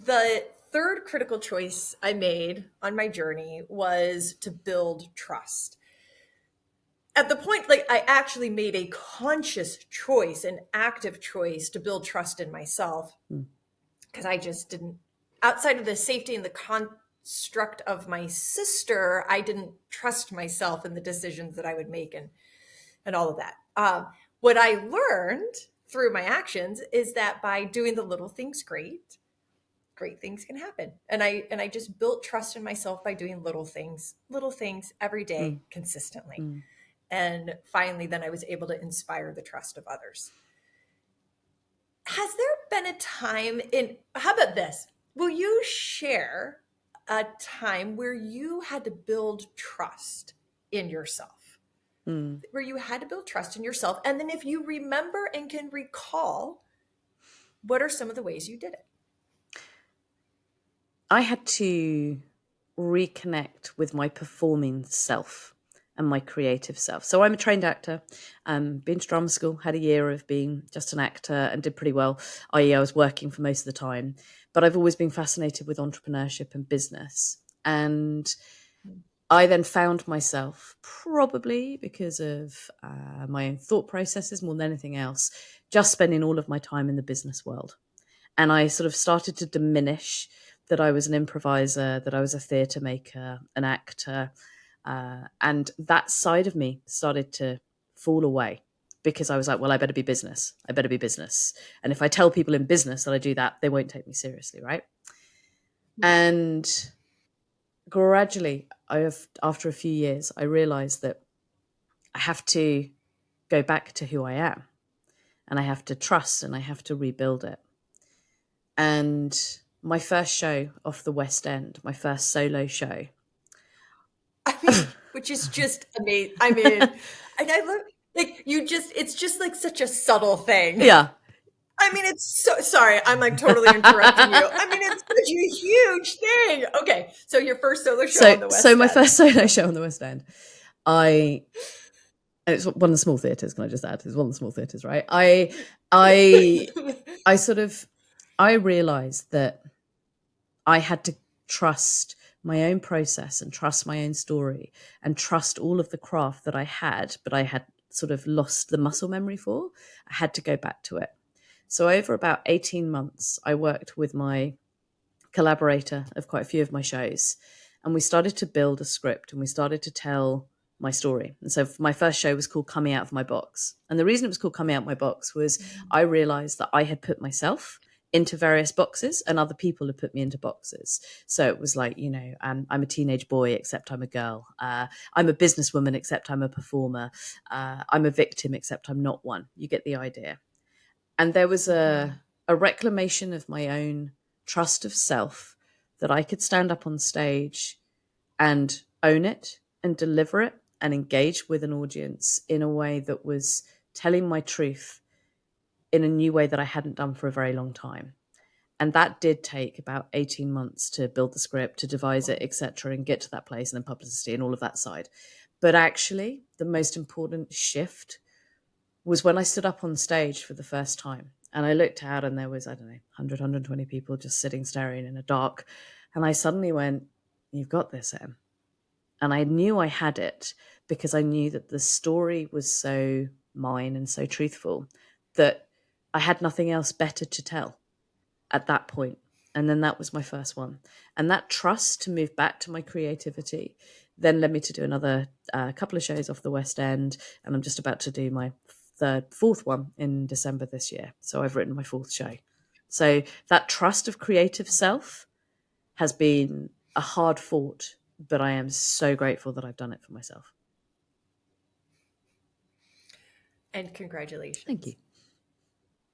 the third critical choice I made on my journey was to build trust. At the point, like, I actually made a conscious choice, an active choice to build trust in myself, Mm. because I just didn't, outside of the safety and the construct of my sister, I didn't trust myself in the decisions that I would make and all of that. What I learned through my actions is that by doing the little things great things can happen. And I just built trust in myself by doing little things every day Mm. consistently. Mm. And finally, then I was able to inspire the trust of others. Has there been a time how about this? Will you share a time where you had to build trust in yourself? Mm. Where you had to build trust in yourself. And then if you remember and can recall, what are some of the ways you did it? I had to reconnect with my performing self and my creative self. So I'm a trained actor, been to drama school, had a year of being just an actor and did pretty well, i.e. I was working for most of the time. But I've always been fascinated with entrepreneurship and business. And I then found myself, probably because of my own thought processes more than anything else, just spending all of my time in the business world. And I sort of started to diminish that I was an improviser, that I was a theatre maker, an actor. And that side of me started to fall away because I was like, well, I better be business. I better be business. And if I tell people in business that I do that, they won't take me seriously, right? And gradually, after a few years, I realized that I have to go back to who I am, and I have to trust, and I have to rebuild it. And my first show off the West End, my first solo show. I mean, which is just amazing. I mean, and I love, like, it's just like such a subtle thing. Yeah. I mean, it's so, sorry, I'm like totally interrupting you. I mean, it's such a huge thing. Okay, so your first solo show on the West So my End. first solo show on the West End, and it's one of the small theatres, can I just add? It's one of the small theatres, right? I realized that I had to trust my own process and trust my own story and trust all of the craft that I had, but I had sort of lost the muscle memory for. I had to go back to it. So over about 18 months, I worked with my collaborator of quite a few of my shows, and we started to build a script and we started to tell my story. And so my first show was called Coming Out of My Box. And the reason it was called Coming Out of My Box was I realized that I had put myself into various boxes and other people had put me into boxes. So it was like, I'm a teenage boy, except I'm a girl. I'm a businesswoman, except I'm a performer. I'm a victim, except I'm not one. You get the idea. And there was a reclamation of my own trust of self that I could stand up on stage and own it and deliver it and engage with an audience in a way that was telling my truth in a new way that I hadn't done for a very long time. And that did take about 18 months to build the script, to devise it, etc., and get to that place, and then publicity and all of that side. But actually, the most important shift was when I stood up on stage for the first time. And I looked out and there was, 100, 120 people just sitting, staring in a dark. And I suddenly went, you've got this, Em. And I knew I had it because I knew that the story was so mine and so truthful that I had nothing else better to tell at that point. And then that was my first one. And that trust to move back to my creativity then led me to do another couple of shows off the West End. And I'm just about to do my fourth one in December this year. So I've written my fourth show. So that trust of creative self has been a hard fought, but I am so grateful that I've done it for myself. And congratulations. Thank you.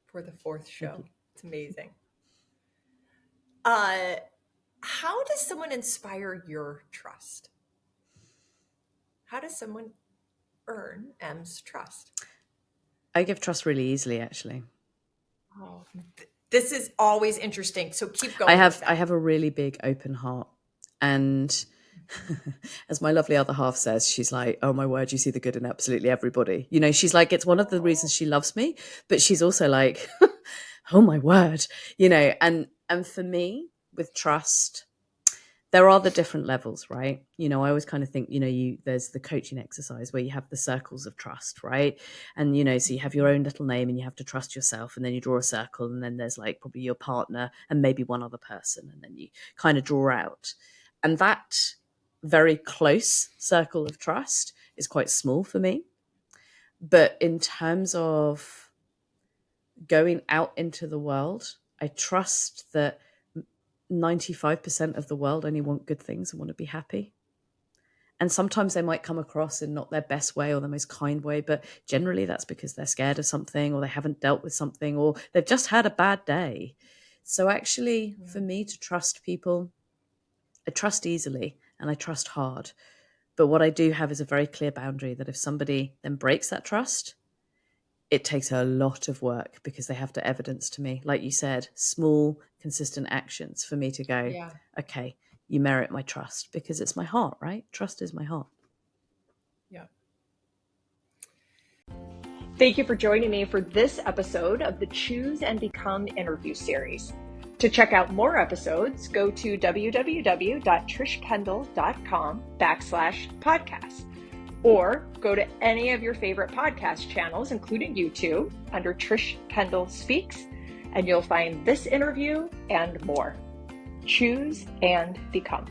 For the fourth show. It's amazing. How does someone inspire your trust? How does someone earn M's trust? I give trust really easily, actually. Oh, this is always interesting. So keep going. I have a really big open heart. And as my lovely other half says, she's like, oh my word, you see the good in absolutely everybody. She's like, it's one of the reasons she loves me, but she's also like, oh my word, and for me, with trust, there are the different levels, right? I always kind of think, there's the coaching exercise where you have the circles of trust, right? And, so you have your own little name and you have to trust yourself, and then you draw a circle, and then there's like probably your partner and maybe one other person, and then you kind of draw out. And that very close circle of trust is quite small for me. But in terms of going out into the world, I trust that 95% of the world only want good things and want to be happy. And sometimes they might come across in not their best way or the most kind way, but generally that's because they're scared of something, or they haven't dealt with something, or they've just had a bad day. So actually, for me to trust people, I trust easily and I trust hard. But what I do have is a very clear boundary that if somebody then breaks that trust, it takes a lot of work, because they have to evidence to me, like you said, small, consistent actions for me to go, okay, you merit my trust, because it's my heart, right? Trust is my heart. Yeah. Thank you for joining me for this episode of the Choose and Become interview series. To check out more episodes, go to www.trishkendall.com/podcast. Or go to any of your favorite podcast channels, including YouTube, under Trish Kendall Speaks, and you'll find this interview and more. Choose and become.